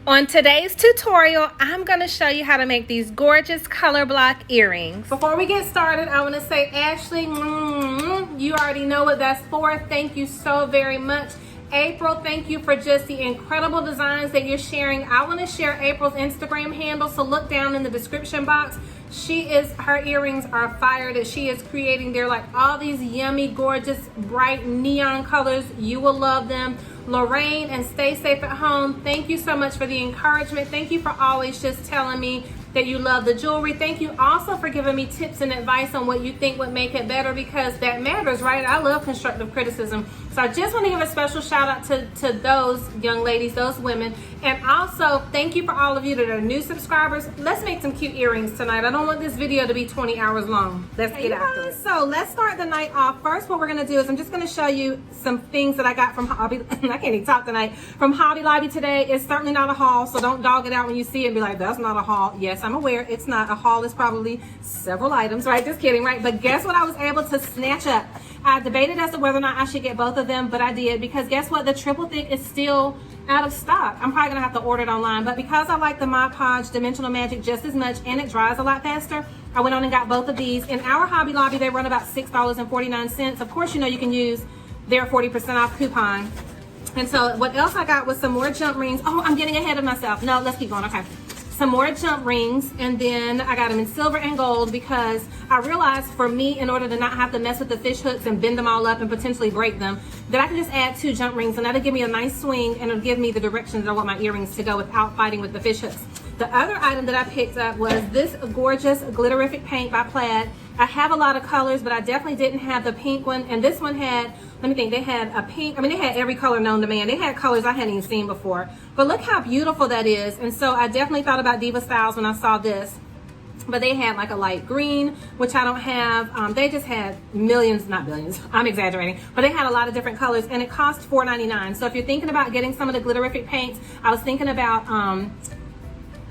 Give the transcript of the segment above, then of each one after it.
On today's tutorial, I'm going to show you how to make these gorgeous color block earrings. Before we get started, I want to say, Ashley, you already know what that's for. Thank you so very much. April, thank you for just the incredible designs that you're sharing. I want to share April's Instagram handle, so look down in the description box. Her earrings are fire that she is creating. They're like all these yummy, gorgeous, bright neon colors. You will love them. Lorraine, and stay safe at home. Thank you so much for the encouragement. Thank you for always just telling me that you love the jewelry. Thank you also for giving me tips and advice on what you think would make it better, because that matters, right? I love constructive criticism. So I just want to give a special shout out to those young ladies, those women. And also thank you for all of you that are new subscribers. Let's make some cute earrings tonight. I don't want this video to be 20 hours long. Let's get after it. So let's start the night off. First, what we're going to do is I'm just going to show you some things that I got from Hobby. I can't even talk tonight. From Hobby Lobby today. It's certainly not a haul, so don't dog it out when you see it and be like, that's not a haul. Yes, I'm aware it's not. A haul is probably several items, right? Just kidding, right? But guess what I was able to snatch up? I debated as to whether or not I should get both of them, but I did, because guess what? The triple thick is still out of stock. I'm probably gonna have to order it online, but because I like the Mod Podge Dimensional Magic just as much and it dries a lot faster, I went on and got both of these. In our Hobby Lobby, they run about $6.49. Of course, you know you can use their 40% off coupon. And so what else I got was some more jump rings. Oh, I'm getting ahead of myself. No, let's keep going. Okay. Some more jump rings, and then I got them in silver and gold, because I realized for me, in order to not have to mess with the fish hooks and bend them all up and potentially break them, that I can just add 2 jump rings, and that'll give me a nice swing, and it'll give me the directions that I want my earrings to go without fighting with the fish hooks. The other item that I picked up was this gorgeous glitterific paint by Plaid. I have a lot of colors, but I definitely didn't have the pink one, and this one had, let me think, they had a pink, they had every color known to man. They had colors I hadn't even seen before, but look how beautiful that is. And so I definitely thought about Diva Styles when I saw this, but they had like a light green, which I don't have. They just had millions, not billions, I'm exaggerating, but they had a lot of different colors, and it cost $4.99. So if you're thinking about getting some of the glitterific paints, I was thinking about,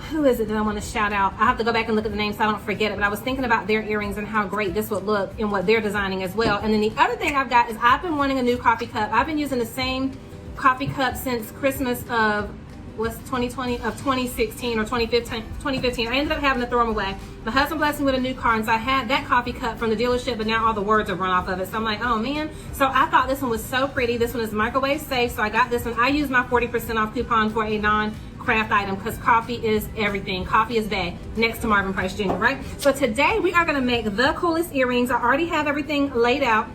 who is it that I want to shout out? I have to go back and look at the name so I don't forget it, but I was thinking about their earrings and how great this would look in what they're designing as well. And then the other thing I've got is I've been wanting a new coffee cup. I've been using the same coffee cup since Christmas of, what's 2020, of 2016 or 2015. I ended up having to throw them away. My husband blessed me with a new car, and so I had that coffee cup from the dealership, but now all the words have run off of it. So I'm like, oh man. So I thought this one was so pretty. This one is microwave safe, so I got this one. I used my 40% off coupon for a non-craft item, because coffee is everything. Coffee is bae, next to Marvin Price Jr., right? So today we are gonna make the coolest earrings. I already have everything laid out,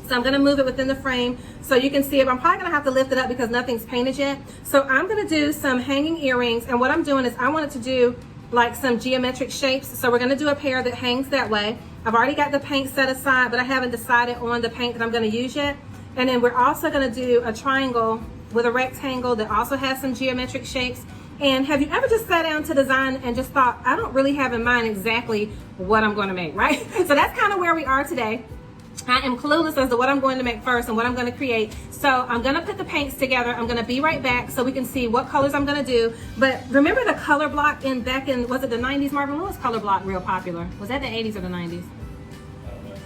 so I'm gonna move it within the frame so you can see it. I'm probably gonna have to lift it up because nothing's painted yet. So I'm gonna do some hanging earrings, and what I'm doing is I wanted to do like some geometric shapes. So we're gonna do a pair that hangs that way. I've already got the paint set aside, but I haven't decided on the paint that I'm gonna use yet. And then we're also gonna do a triangle with a rectangle that also has some geometric shapes. And have you ever just sat down to design and just thought, I don't really have in mind exactly what I'm gonna make, right? So that's kind of where we are today. I am clueless as to what I'm going to make first and what I'm going to create. So I'm going to put the paints together. I'm going to be right back so we can see what colors I'm going to do. But remember the color block back in, was it the 90s, Marvin? When was color block real popular? Was that the 80s or the 90s?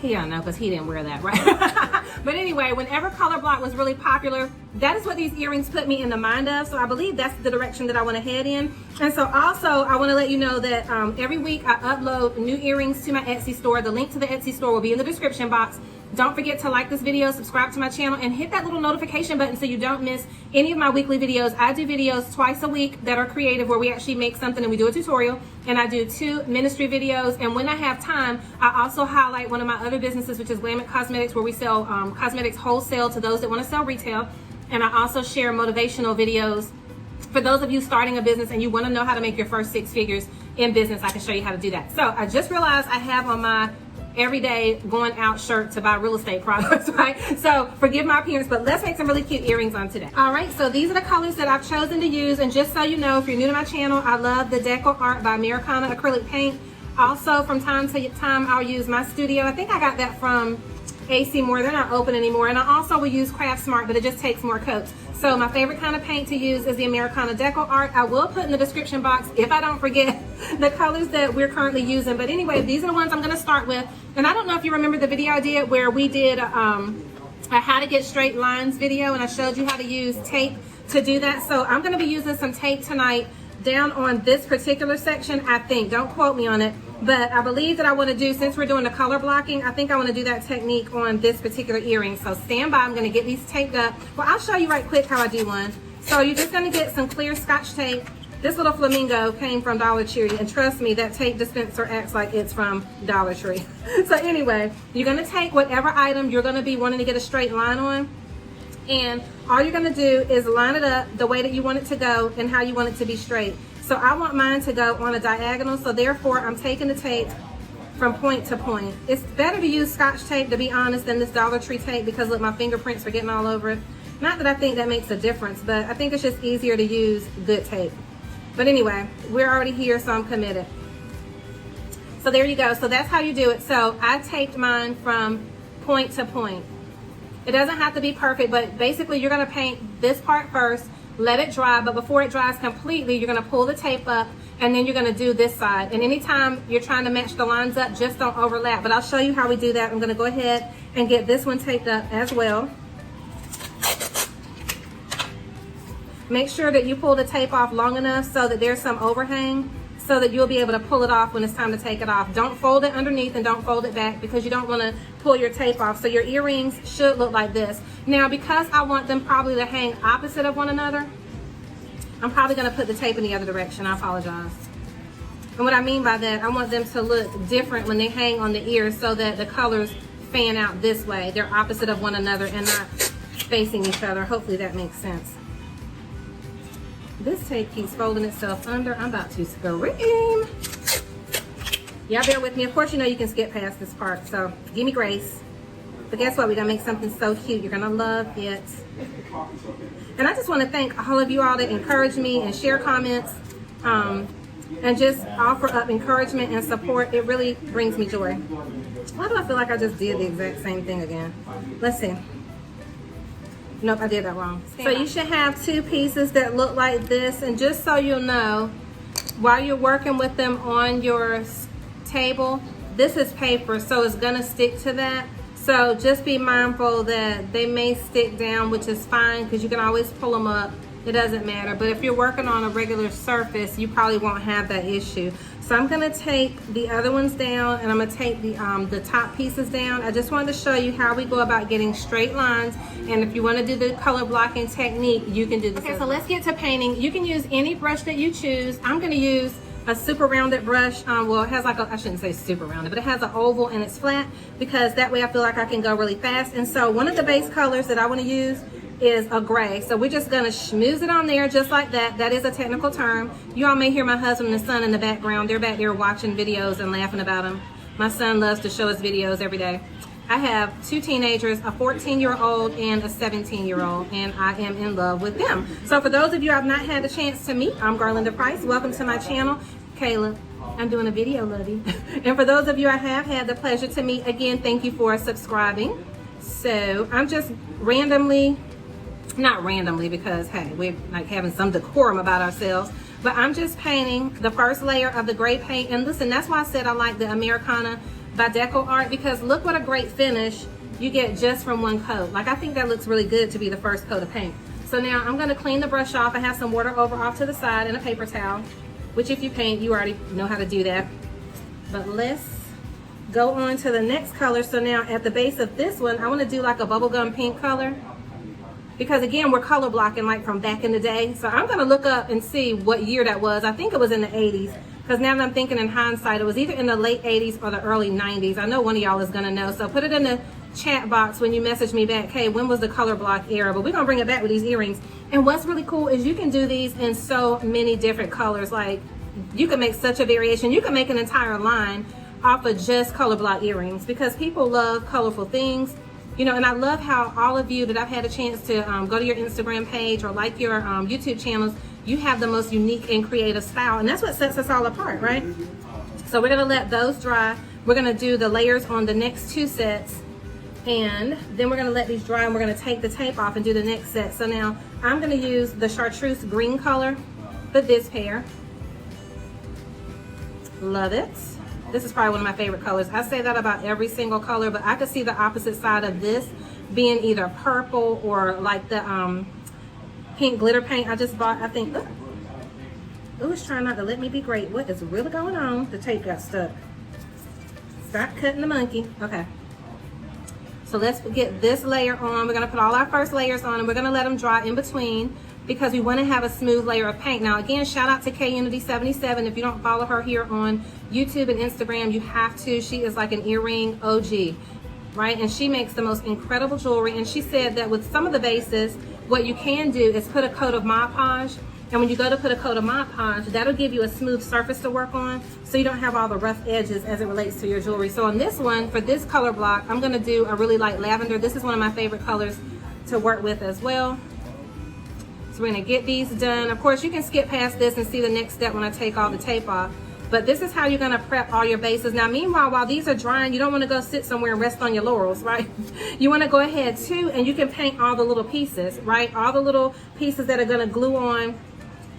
He don't know, because he didn't wear that, right? But anyway, whenever color block was really popular, that is what these earrings put me in the mind of. So I believe that's the direction that I want to head in. And so also I want to let you know that every week I upload new earrings to my Etsy store. The link to the Etsy store will be in the description box. Don't forget to like this video, subscribe to my channel, and hit that little notification button so you don't miss any of my weekly videos. I do videos twice a week that are creative, where we actually make something and we do a tutorial, and I do 2 ministry videos. And when I have time, I also highlight one of my other businesses, which is Glamit Cosmetics, where we sell cosmetics wholesale to those that want to sell retail. And I also share motivational videos for those of you starting a business and you want to know how to make your first 6 figures in business. I can show you how to do that. So I just realized I have on my everyday going out shirt to buy real estate products, right? So forgive my appearance, but let's make some really cute earrings on today. All right, so these are the colors that I've chosen to use. And just so you know, if you're new to my channel, I love the Deco Art by Americana acrylic paint. Also, from time to time, I'll use my studio. I think I got that from AC Moore. They're not open anymore. And I also will use Craft Smart, but it just takes more coats. So my favorite kind of paint to use is the Americana Deco Art. I will put in the description box, if I don't forget, the colors that we're currently using. But anyway, these are the ones I'm going to start with. And I don't know if you remember the video I did where we did a how to get straight lines video, and I showed you how to use tape to do that. So I'm going to be using some tape tonight down on this particular section, I think. Don't quote me on it, but I believe that I want to do, since we're doing the color blocking, I think I want to do that technique on this particular earring. So stand by. I'm going to get these taped up. Well, I'll show you right quick how I do one. So you're just going to get some clear Scotch tape. This little flamingo came from Dollar Tree, and trust me, that tape dispenser acts like it's from Dollar Tree. So anyway, you're going to take whatever item you're going to be wanting to get a straight line on, and all you're going to do is line it up the way that you want it to go and how you want it to be straight. So I want mine to go on a diagonal, so therefore I'm taking the tape from point to point. It's better to use Scotch tape, to be honest, than this Dollar Tree tape, because look, my fingerprints are getting all over it. Not that I think that makes a difference, but I think it's just easier to use good tape. But anyway, we're already here, so I'm committed. So there you go. So that's how you do it. So I taped mine from point to point. It doesn't have to be perfect, but basically you're going to paint this part first, let it dry, but before it dries completely, you're going to pull the tape up, and then you're going to do this side. And anytime you're trying to match the lines up, just don't overlap. But I'll show you how we do that. I'm going to go ahead and get this one taped up as well. Make sure that you pull the tape off long enough so that there's some overhang, so that you'll be able to pull it off when it's time to take it off. Don't fold it underneath and don't fold it back, because you don't want to pull your tape off. So your earrings should look like this. Now, because I want them probably to hang opposite of one another, I'm probably going to put the tape in the other direction. I apologize. And what I mean by that, I want them to look different when they hang on the ears, so that the colors fan out this way. They're opposite of one another and not facing each other. Hopefully that makes sense. This tape keeps folding itself under. I'm about to scream. Y'all bear with me. Of course, you know you can skip past this part, so give me grace. But guess what? We're going to make something so cute. You're going to love it. And I just want to thank all of you all that encourage me and share comments and just offer up encouragement and support. It really brings me joy. Why do I feel like I just did the exact same thing again? Let's see. Nope, I did that wrong. So you should have two pieces that look like this. And just so you'll know, while you're working with them on your table, this is paper, so it's gonna stick to that. So just be mindful that they may stick down, which is fine, because you can always pull them up. It doesn't matter. But if you're working on a regular surface, you probably won't have that issue. So I'm gonna take the other ones down, and I'm gonna take the top pieces down. I just wanted to show you how we go about getting straight lines. And if you wanna do the color blocking technique, you can do this. Okay, so let's get to painting. You can use any brush that you choose. I'm gonna use a super rounded brush. Well, it has like a, I shouldn't say super rounded, but it has an oval and it's flat, because that way I feel like I can go really fast. And so one of the base colors that I wanna use is a gray. So we're just gonna schmooze it on there just like that. That is a technical term. You all may hear my husband and son in the background. They're back there watching videos and laughing about them. My son loves to show us videos every day. I have two teenagers, a 14-year-old and a 17-year-old, and I am in love with them. So for those of you I've not had a chance to meet, I'm Garlinda Price. Welcome to my channel. Kayla, I'm doing a video, lovey. And for those of you I have had the pleasure to meet, again, thank you for subscribing. So I'm just randomly, not randomly, because hey, we're like having some decorum about ourselves, but I'm just painting the first layer of the gray paint. And listen, that's why I said I like the Americana by Deco Art, because look what a great finish you get just from one coat. Like, I think that looks really good to be the first coat of paint. So now I'm going to clean the brush off. I have some water over off to the side and a paper towel, which if you paint, you already know how to do that. But let's go on to the next color. So now at the base of this one, I want to do like a bubblegum pink color, because again, we're color blocking like from back in the day. So I'm going to look up and see what year that was. I think it was in the 80s. Because now that I'm thinking in hindsight, it was either in the late 80s or the early 90s. I know one of y'all is going to know. So put it in the chat box when you message me back, hey, when was the color block era? But we're going to bring it back with these earrings. And what's really cool is you can do these in so many different colors. Like, you can make such a variation. You can make an entire line off of just color block earrings, because people love colorful things. You know, and I love how all of you that I've had a chance to go to your Instagram page or like your YouTube channels, you have the most unique and creative style. And that's what sets us all apart, right? So we're going to let those dry. We're going to do the layers on the next two sets. And then we're going to let these dry, and we're going to take the tape off and do the next set. So now I'm going to use the chartreuse green color for this pair. Love it. This is probably one of my favorite colors. I say that about every single color, but I could see the opposite side of this being either purple or like the pink glitter paint I just bought. I think, oh, it's trying not to let me be great. What is really going on? The tape got stuck. Stop cutting the monkey. Okay. So let's get this layer on. We're gonna put all our first layers on and we're gonna let them dry in between because we wanna have a smooth layer of paint. Now again, shout out to KUnity77. If you don't follow her here on YouTube and Instagram, you have to. She is like an earring OG, right? And she makes the most incredible jewelry. And she said that with some of the bases, what you can do is put a coat of Mod Podge. And when you go to put a coat of Mod Podge, that'll give you a smooth surface to work on so you don't have all the rough edges as it relates to your jewelry. So on this one, for this color block, I'm gonna do a really light lavender. This is one of my favorite colors to work with as well. So we're gonna get these done. Of course, you can skip past this and see the next step when I take all the tape off. But this is how you're gonna prep all your bases. Now, meanwhile, while these are drying, you don't wanna go sit somewhere and rest on your laurels, right? You wanna go ahead too, and you can paint all the little pieces, right? All the little pieces that are gonna glue on,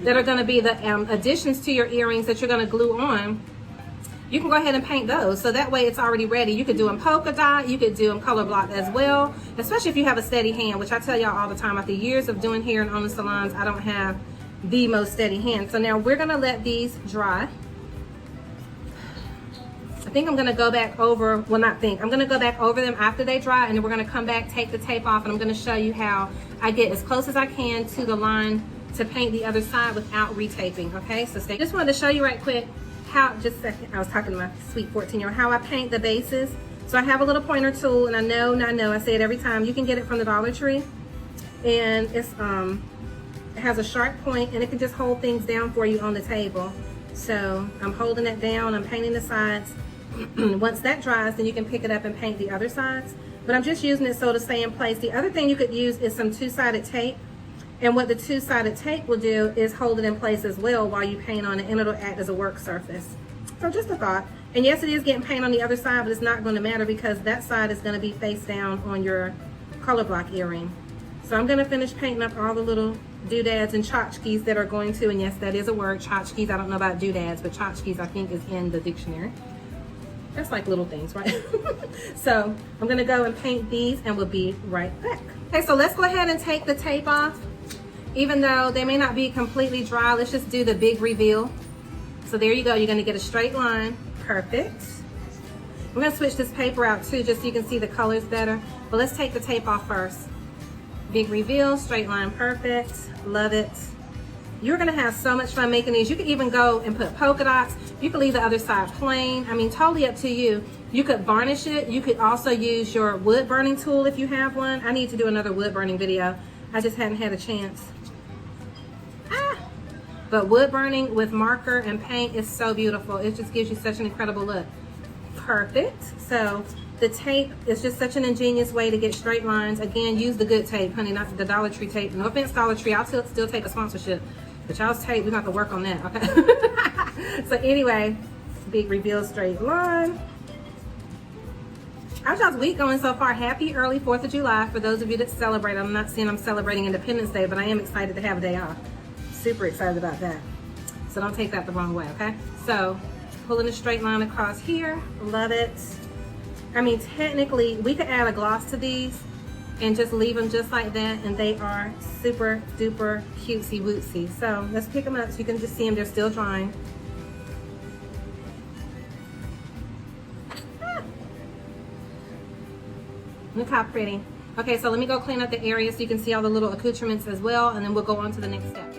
that are gonna be the additions to your earrings that you're gonna glue on. You can go ahead and paint those. So that way it's already ready. You could do them polka dot, you could do them color block as well, especially if you have a steady hand, which I tell y'all all the time, after years of doing hair and on the salons, I don't have the most steady hand. So now we're gonna let these dry. I think I'm gonna go back over, well not think, I'm gonna go back over them after they dry and then we're gonna come back, take the tape off, and I'm gonna show you how I get as close as I can to the line to paint the other side without retaping, okay? So stay. Just wanted to show you right quick how, just a second, I was talking to my sweet 14-year-old, how I paint the bases. So I have a little pointer tool, and I know, I say it every time, you can get it from the Dollar Tree. And it's, it has a sharp point and it can just hold things down for you on the table. So I'm holding it down, I'm painting the sides. Once that dries, then you can pick it up and paint the other sides. But I'm just using it so to stay in place. The other thing you could use is some two-sided tape. And what the two-sided tape will do is hold it in place as well while you paint on it, and it'll act as a work surface. So just a thought. And yes, it is getting paint on the other side, but it's not going to matter because that side is going to be face down on your color block earring. So I'm going to finish painting up all the little doodads and tchotchkes that are going to, and yes, that is a word, tchotchkes. I don't know about doodads, but tchotchkes I think is in the dictionary. That's like little things, right? So I'm going to go and paint these and we'll be right back. Okay, so let's go ahead and take the tape off. Even though they may not be completely dry, let's just do the big reveal. So there you go, you're gonna get a straight line. Perfect. We're gonna switch this paper out too, just so you can see the colors better. But let's take the tape off first. Big reveal, straight line, perfect. Love it. You're gonna have so much fun making these. You could even go and put polka dots. You could leave the other side plain. I mean, totally up to you. You could varnish it. You could also use your wood burning tool if you have one. I need to do another wood burning video. I just hadn't had a chance. But wood burning with marker and paint is so beautiful. It just gives you such an incredible look. Perfect. So the tape is just such an ingenious way to get straight lines. Again, use the good tape, honey, not the Dollar Tree tape. No offense, Dollar Tree, I'll still take a sponsorship. But y'all's tape, we have to work on that, okay? So anyway, big reveal, straight line. How's y'all's week going so far? Happy early 4th of July for those of you that celebrate. I'm not saying I'm celebrating Independence Day, but I am excited to have a day off. Super excited about that. So don't take that the wrong way, okay? So pulling a straight line across here, love it. I mean, technically, we could add a gloss to these and just leave them just like that, and they are super duper cutesy wootsy. So let's pick them up so you can just see them, they're still drying. Look how pretty. Okay, so let me go clean up the area so you can see all the little accoutrements as well, and then we'll go on to the next step.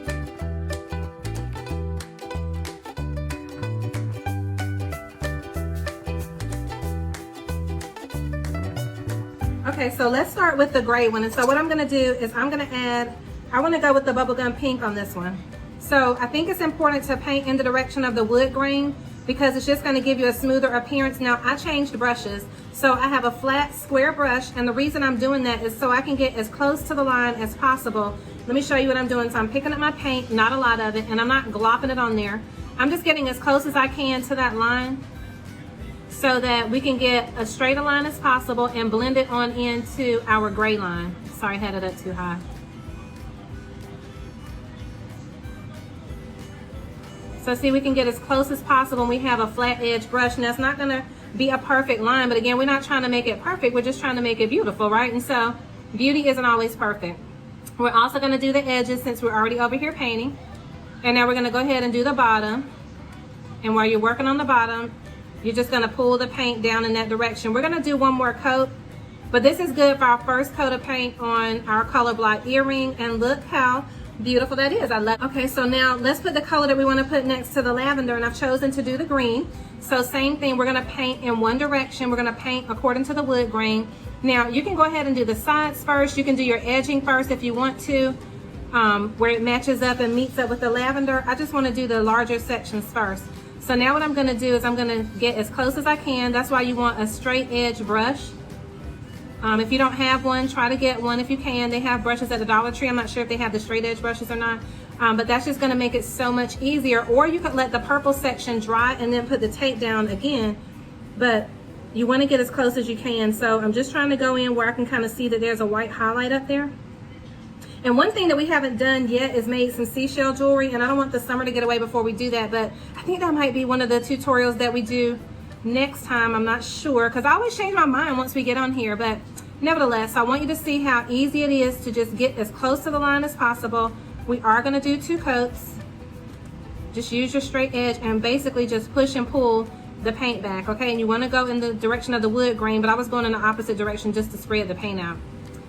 Okay, so let's start with the gray one. And so what I'm gonna do is I'm gonna add, I wanna go with the bubblegum pink on this one. So I think it's important to paint in the direction of the wood grain because it's just gonna give you a smoother appearance. Now I changed brushes. So I have a flat square brush, and the reason I'm doing that is so I can get as close to the line as possible. Let me show you what I'm doing. So I'm picking up my paint, not a lot of it, and I'm not glopping it on there. I'm just getting as close as I can to that line so that we can get as straight a line as possible and blend it on into our gray line. Sorry, I had it up too high. So see, we can get as close as possible when we have a flat edge brush. And that's not gonna be a perfect line, but again, we're not trying to make it perfect, we're just trying to make it beautiful, right? And so beauty isn't always perfect. We're also going to do the edges since we're already over here painting. And now we're going to go ahead and do the bottom. And while you're working on the bottom, you're just going to pull the paint down in that direction. We're going to do one more coat, but this is good for our first coat of paint on our color block earring. And look how beautiful that is. I love. Okay, so now let's put the color that we want to put next to the lavender, and I've chosen to do the green. So same thing, we're going to paint in one direction. We're going to paint according to the wood grain. Now you can go ahead and do the sides first. You can do your edging first if you want to, where it matches up and meets up with the lavender. I just want to do the larger sections first. So now what I'm going to do is I'm going to get as close as I can. That's why you want a straight edge brush. If you don't have one, try to get one if you can. They have brushes at the Dollar Tree. I'm not sure if they have the straight edge brushes or not, but that's just going to make it so much easier. Or you could let the purple section dry and then put the tape down again, but you want to get as close as you can. So I'm just trying to go in where I can kind of see that there's a white highlight up there. And one thing that we haven't done yet is made some seashell jewelry, and I don't want the summer to get away before we do that, but I think that might be one of the tutorials that we do next time. I'm not sure, because I always change my mind once we get on here, but nevertheless, I want you to see how easy it is to just get as close to the line as possible. We are going to do 2 coats. Just use your straight edge and basically just push and pull the paint back, okay? And you want to go in the direction of the wood grain, but I was going in the opposite direction just to spread the paint out.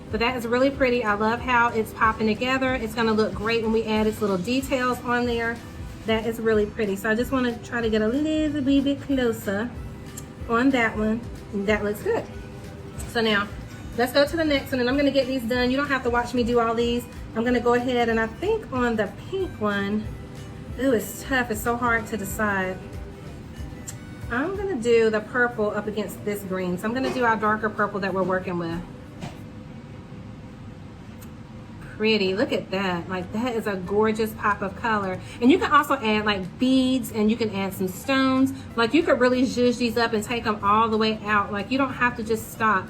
But that is really pretty. I love how it's popping together. It's going to look great when we add its little details on there. That is really pretty. So I just want to try to get a little bit closer on that one. That looks good. So now let's go to the next one, and I'm going to get these done. You don't have to watch me do all these. I'm going to go ahead, and I think on the pink one, ooh, it's tough. It's so hard to decide. I'm going to do the purple up against this green. So I'm going to do our darker purple that we're working with. Pretty. Look at that. Like, that is a gorgeous pop of color. And you can also add like beads, and you can add some stones. Like, you could really zhuzh these up and take them all the way out. Like, you don't have to just stop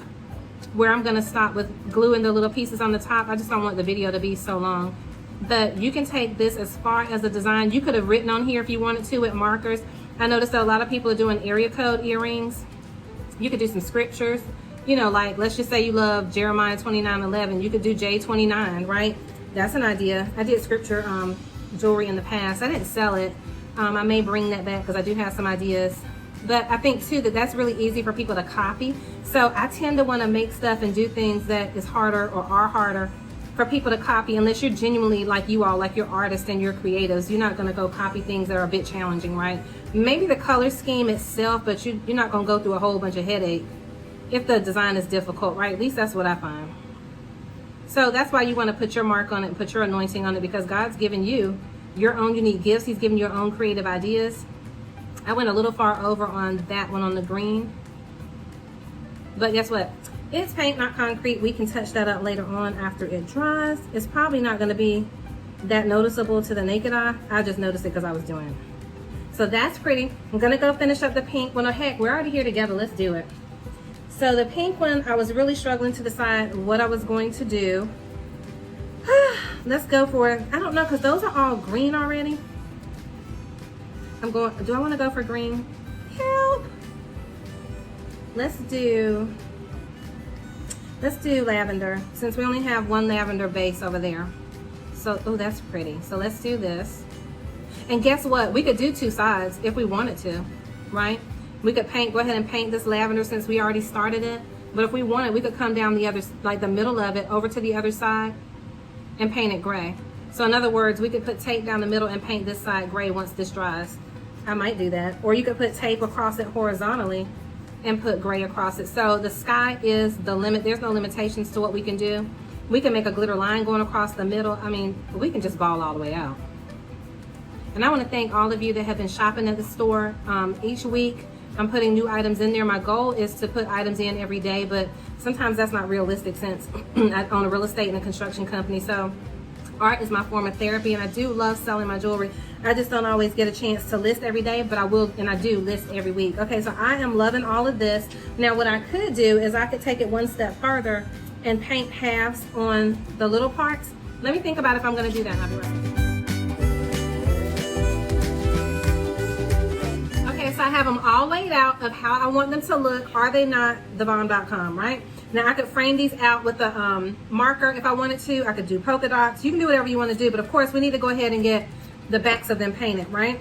where I'm going to stop with gluing the little pieces on the top. I just don't want the video to be so long. But you can take this as far as the design. You could have written on here if you wanted to with markers. I noticed that a lot of people are doing area code earrings. You could do some scriptures. You know, like, let's just say you love Jeremiah 29:11. You could do J29, right? That's an idea. I did scripture jewelry in the past. I didn't sell it. I may bring that back because I do have some ideas. But I think, too, that that's really easy for people to copy. So I tend to want to make stuff and do things that is harder or are harder for people to copy, unless you're genuinely like you all, like you're artists and you're creatives. You're not going to go copy things that are a bit challenging, right? Maybe the color scheme itself, but you're not going to go through a whole bunch of headache if the design is difficult, right? At least that's what I find. So that's why you want to put your mark on it and put your anointing on it, because God's given you your own unique gifts. He's given you your own creative ideas. I went a little far over on that one on the green. But guess what? It's paint, not concrete. We can touch that up later on after it dries. It's probably not going to be that noticeable to the naked eye. I just noticed it because I was doing it. So that's pretty. I'm going to go finish up the pink. Well, no, heck, we're already here together. Let's do it. So the pink one, I was really struggling to decide what I was going to do. Let's go for it. I don't know, because those are all green already. Do I want to go for green? Help. Let's do lavender, since we only have one lavender base over there. So, oh, that's pretty. So let's do this. And guess what? We could do 2 sides if we wanted to, right? We could go ahead and paint this lavender since we already started it. But if we wanted, we could come down the other, like the middle of it, over to the other side and paint it gray. So in other words, we could put tape down the middle and paint this side gray once this dries. I might do that. Or you could put tape across it horizontally and put gray across it. So the sky is the limit. There's no limitations to what we can do. We can make a glitter line going across the middle. I mean, we can just ball all the way out. And I want to thank all of you that have been shopping at the store. Each week, I'm putting new items in there. My goal is to put items in every day, but sometimes that's not realistic since I own a real estate and a construction company. So art is my form of therapy, and I do love selling my jewelry. I just don't always get a chance to list every day, but I will, and I do list every week. Okay, so I am loving all of this. Now what I could do is I could take it one step further and paint halves on the little parts. Let me think about if I'm going to do that. I'll be right back. Okay, so I have them all laid out of how I want them to look. Are they not thebomb.com, right? Now I could frame these out with a marker if I wanted to. I could do polka dots. You can do whatever you want to do, but of course we need to go ahead and get the backs of them painted, right?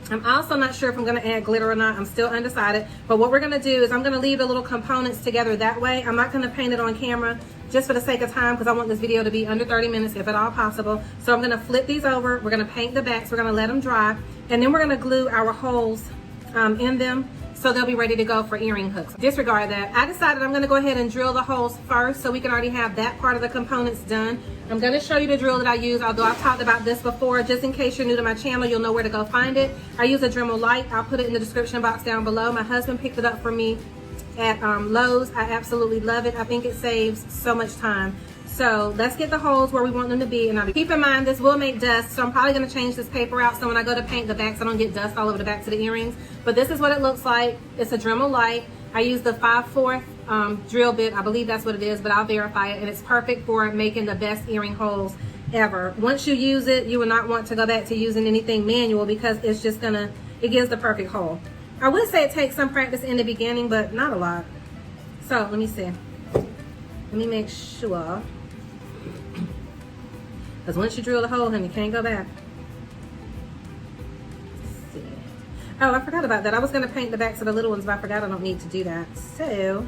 I'm also not sure if I'm going to add glitter or not. I'm still undecided. But what we're going to do is I'm going to leave the little components together that way. I'm not going to paint it on camera just for the sake of time because I want this video to be under 30 minutes if at all possible. So I'm going to flip these over. We're going to paint the backs. We're going to let them dry. And then we're going to glue our holes in them so they'll be ready to go for earring hooks. Disregard that. I decided I'm going to go ahead and drill the holes first so we can already have that part of the components done. I'm going to show you the drill that I use, although I've talked about this before. Just in case you're new to my channel, you'll know where to go find it. I use a Dremel Light. I'll put it in the description box down below. My husband picked it up for me at Lowe's. I absolutely love it. I think it saves so much time. So let's get the holes where we want them to be. And keep in mind, this will make dust, so I'm probably going to change this paper out so when I go to paint the backs, I don't get dust all over the backs of the earrings. But this is what it looks like. It's a Dremel Light. I use the 5/4 drill bit. I believe that's what it is, but I'll verify it. And it's perfect for making the best earring holes ever. Once you use it, you will not want to go back to using anything manual because it's just it gives the perfect hole. I would say it takes some practice in the beginning, but not a lot. So let me see. Let me make sure. Because once you drill the hole, honey, you can't go back. Let's see. Oh, I forgot about that. I was going to paint the backs of the little ones, but I forgot I don't need to do that. So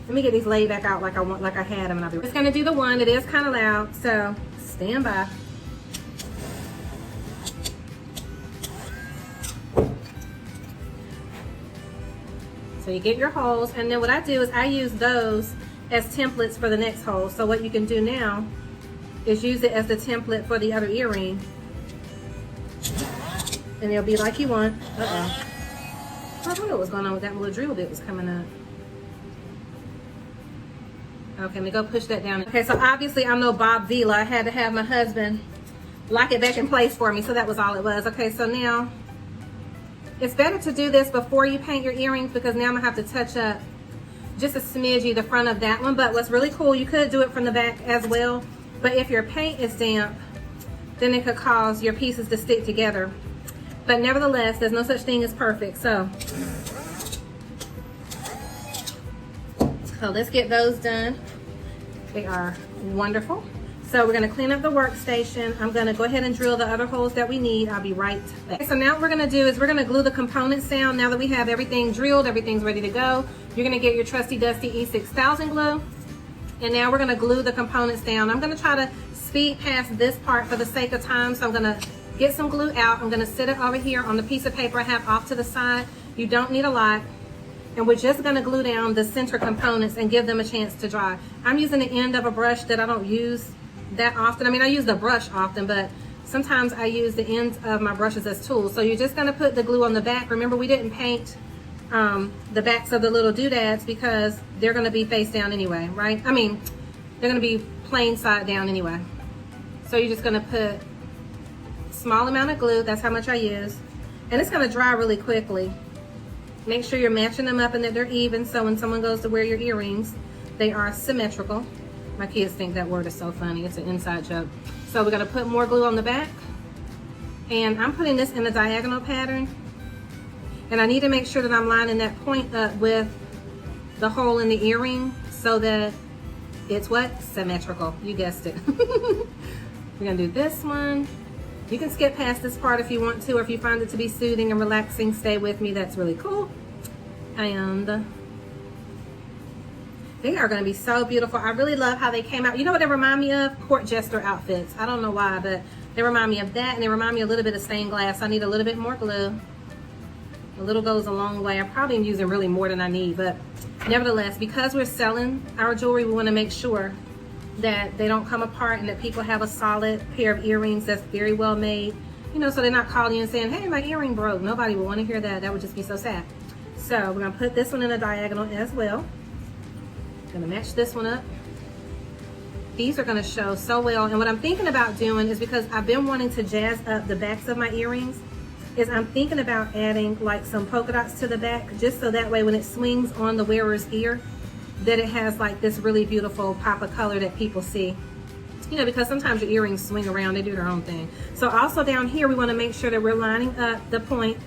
let me get these laid back out like I had them. And I'll be just going to do the one. It is kind of loud, so stand by. So you get your holes, and then what I do is I use those as templates for the next hole. So what you can do now is use it as the template for the other earring. And it'll be like you want. Uh-oh. I don't know what was going on with that little drill bit was coming up. Okay, let me go push that down. Okay, so obviously I'm no Bob Vila. I had to have my husband lock it back in place for me, so that was all it was. Okay, so now it's better to do this before you paint your earrings because now I'm gonna have to touch up just a smidgy the front of that one. But what's really cool, you could do it from the back as well. But if your paint is damp, then it could cause your pieces to stick together. But nevertheless, there's no such thing as perfect. So let's get those done. They are wonderful. So we're going to clean up the workstation. I'm going to go ahead and drill the other holes that we need. I'll be right back. Okay, so now what we're going to do is we're going to glue the components down. Now that we have everything drilled, everything's ready to go. You're going to get your trusty dusty E6000 glue. And now we're going to glue the components down. I'm going to try to speed past this part for the sake of time. So I'm going to get some glue out. I'm going to sit it over here on the piece of paper I have off to the side. You don't need a lot. And we're just going to glue down the center components and give them a chance to dry. I'm using the end of a brush that I don't use that often. I mean, I use the brush often, but sometimes I use the ends of my brushes as tools. So you're just going to put the glue on the back. Remember, we didn't paint the backs of the little doodads because they're going to be face down anyway, right? I mean, they're going to be plain side down anyway. So you're just going to put a small amount of glue. That's how much I use. And it's going to dry really quickly. Make sure you're matching them up and that they're even so when someone goes to wear your earrings, they are symmetrical. My kids think that word is so funny. It's an inside joke. So we're going to put more glue on the back. And I'm putting this in a diagonal pattern. And I need to make sure that I'm lining that point up with the hole in the earring so that it's what? Symmetrical. You guessed it. We're going to do this one. You can skip past this part if you want to, or if you find it to be soothing and relaxing, stay with me. That's really cool. And they are going to be so beautiful. I really love how they came out. You know what they remind me of? Court jester outfits. I don't know why, but they remind me of that, and they remind me a little bit of stained glass. I need a little bit more glue. A little goes a long way. I probably am using really more than I need, but nevertheless, because we're selling our jewelry, we want to make sure that they don't come apart and that people have a solid pair of earrings that's very well made, you know, so they're not calling you and saying, hey, my earring broke. Nobody would want to hear that. That would just be so sad. So we're going to put this one in a diagonal as well. Going to match this one up. These are going to show so well. And what I'm thinking about doing is, because I've been wanting to jazz up the backs of my earrings, is I'm thinking about adding like some polka dots to the back, just so that way when it swings on the wearer's ear, that it has like this really beautiful pop of color that people see. You know, because sometimes your earrings swing around, they do their own thing. So also down here, we want to make sure that we're lining up the point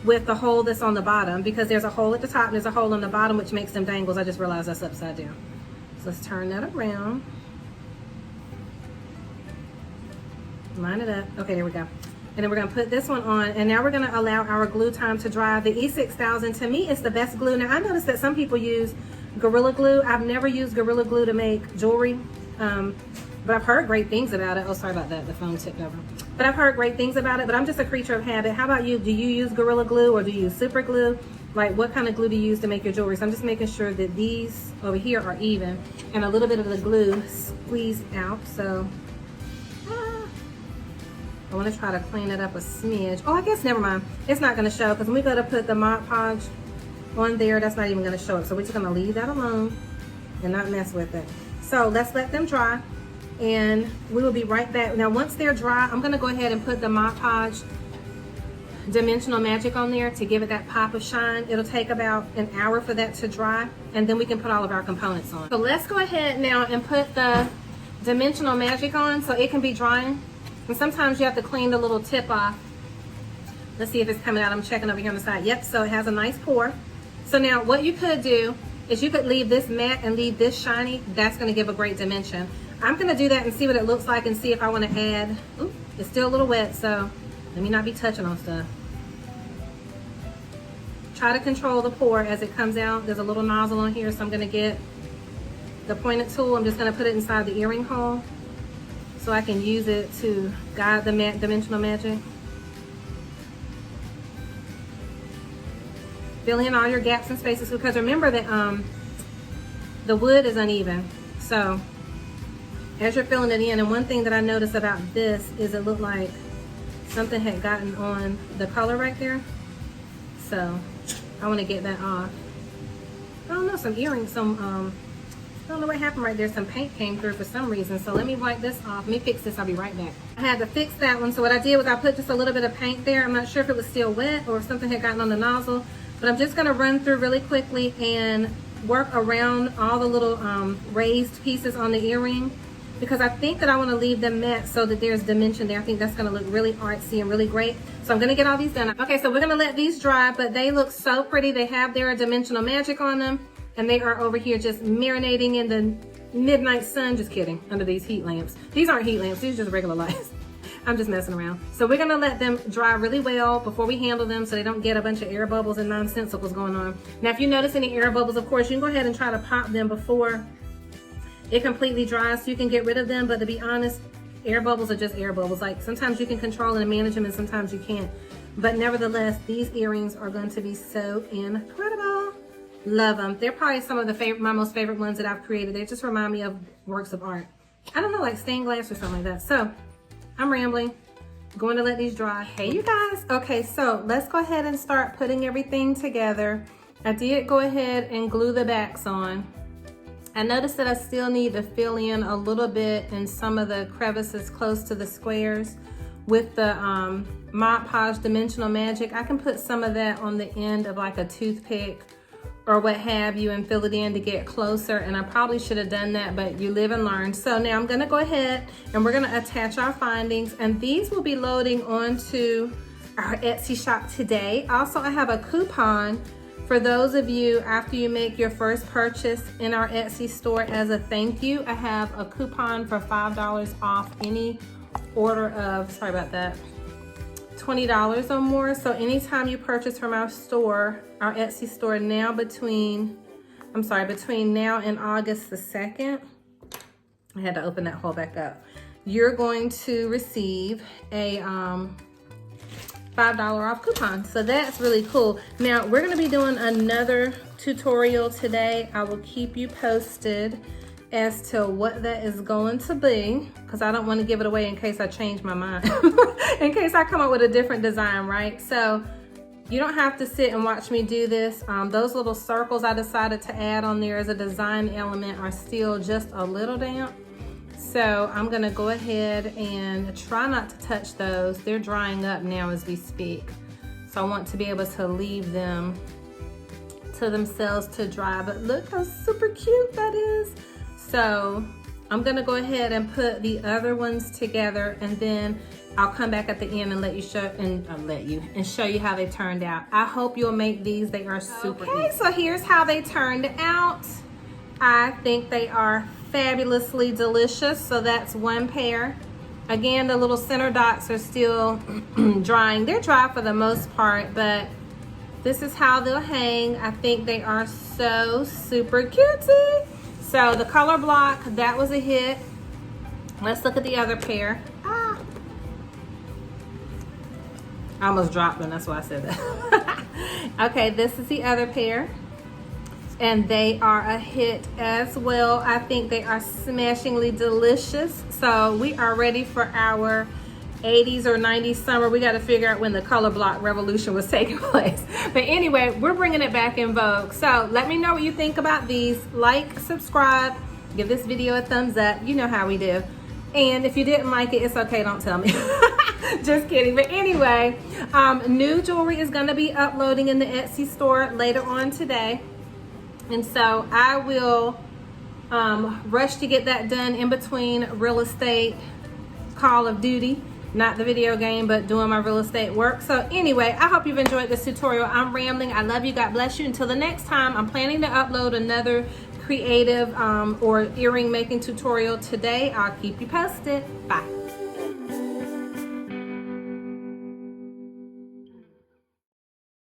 with the hole that's on the bottom, because there's a hole at the top and there's a hole on the bottom, which makes them dangles. I just realized that's upside down. So let's turn that around. Line it up. Okay, there we go. And then we're gonna put this one on, and now we're gonna allow our glue time to dry. The E6000, to me, is the best glue. Now, I noticed that some people use Gorilla Glue. I've never used Gorilla Glue to make jewelry, but I've heard great things about it. Oh, sorry about that, the phone tipped over. But I've heard great things about it, but I'm just a creature of habit. How about you? Do you use Gorilla Glue or do you use Super Glue? Like, what kind of glue do you use to make your jewelry? So I'm just making sure that these over here are even, and a little bit of the glue squeezed out. So I want to try to clean it up a smidge. Oh, I guess never mind. It's not going to show, because when we go to put the Mod Podge on there, that's not even going to show it. So we're just going to leave that alone and not mess with it. So let's let them dry, and we will be right back. Now, once they're dry, I'm going to go ahead and put the Mod Podge Dimensional Magic on there to give it that pop of shine. It'll take about an hour for that to dry, and then we can put all of our components on. So let's go ahead now and put the Dimensional Magic on so it can be drying. And sometimes you have to clean the little tip off. Let's see if it's coming out. I'm checking over here on the side. Yep, so it has a nice pour. So now what you could do is you could leave this matte and leave this shiny. That's gonna give a great dimension. I'm gonna do that and see what it looks like and see if I wanna add, ooh, it's still a little wet, so let me not be touching on stuff. Try to control the pour as it comes out. There's a little nozzle on here, so I'm gonna get the pointed tool. I'm just gonna put it inside the earring hole, so I can use it to guide the Dimensional Magic. Fill in all your gaps and spaces, because remember that the wood is uneven. So as you're filling it in, and one thing that I noticed about this is it looked like something had gotten on the color right there. So I want to get that off. I don't know, some earrings, I don't know what happened right there. Some paint came through for some reason. So let me wipe this off. Let me fix this. I'll be right back. I had to fix that one. So what I did was I put just a little bit of paint there. I'm not sure if it was still wet or if something had gotten on the nozzle. But I'm just going to run through really quickly and work around all the little raised pieces on the earring, because I think that I want to leave them matte so that there's dimension there. I think that's going to look really artsy and really great. So I'm going to get all these done. Okay, so we're going to let these dry, but they look so pretty. They have their Dimensional Magic on them. And they are over here just marinating in the midnight sun. Just kidding, under these heat lamps. These aren't heat lamps, these are just regular lights. I'm just messing around. So we're gonna let them dry really well before we handle them, so they don't get a bunch of air bubbles and nonsensicals going on. Now, if you notice any air bubbles, of course, you can go ahead and try to pop them before it completely dries so you can get rid of them. But to be honest, air bubbles are just air bubbles. Like, sometimes you can control and manage them and sometimes you can't. But nevertheless, these earrings are going to be so incredible. Love them. They're probably some of the my most favorite ones that I've created. They just remind me of works of art. I don't know, like stained glass or something like that. So I'm rambling. Going to let these dry. Hey, you guys. Okay, so let's go ahead and start putting everything together. I did go ahead and glue the backs on. I noticed that I still need to fill in a little bit in some of the crevices close to the squares with the Mod Podge Dimensional Magic. I can put some of that on the end of like a toothpick or what have you and fill it in to get closer, and I probably should have done that, but you live and learn. So now I'm gonna go ahead and we're gonna attach our findings, and these will be loading onto our Etsy shop today. Also, I have a coupon for those of you after you make your first purchase in our Etsy store as a thank you. I have a coupon for $5 off any order of, sorry about that, $20 or more. So anytime you purchase from our store, our Etsy store, now between now and August the 2nd, I had to open that hole back up, you're going to receive a $5 off coupon. So that's really cool. Now we're gonna be doing another tutorial today. I will keep you posted as to what that is going to be, because I don't want to give it away in case I change my mind, in case I come up with a different design, right? So you don't have to sit and watch me do this. Those little circles I decided to add on there as a design element are still just a little damp. So I'm gonna go ahead and try not to touch those. They're drying up now as we speak. So I want to be able to leave them to themselves to dry, but look how super cute that is. So I'm gonna go ahead and put the other ones together, and then I'll come back at the end and show you how they turned out. I hope you'll make these. They are super easy. So here's how they turned out. I think they are fabulously delicious. So that's one pair. Again, the little center dots are still drying. They're dry for the most part, but this is how they'll hang. I think they are so super cutesy. So the color block, that was a hit. Let's look at the other pair. I almost dropped them, that's why I said that. Okay, this is the other pair. And they are a hit as well. I think they are smashingly delicious. So we are ready for our 80s or 90s summer. We got to figure out when the color block revolution was taking place. But anyway, we're bringing it back in vogue. So let me know what you think about these. Like, subscribe, give this video a thumbs up. You know how we do. And if you didn't like it, it's okay, don't tell me. Just kidding. But anyway, new jewelry is going to be uploading in the Etsy store later on today. And so I will rush to get that done in between real estate, Call of Duty, not the video game, but doing my real estate work. So anyway, I hope you've enjoyed this tutorial. I'm rambling. I love you. God bless you. Until the next time, I'm planning to upload another creative or earring making tutorial today. I'll keep you posted. Bye.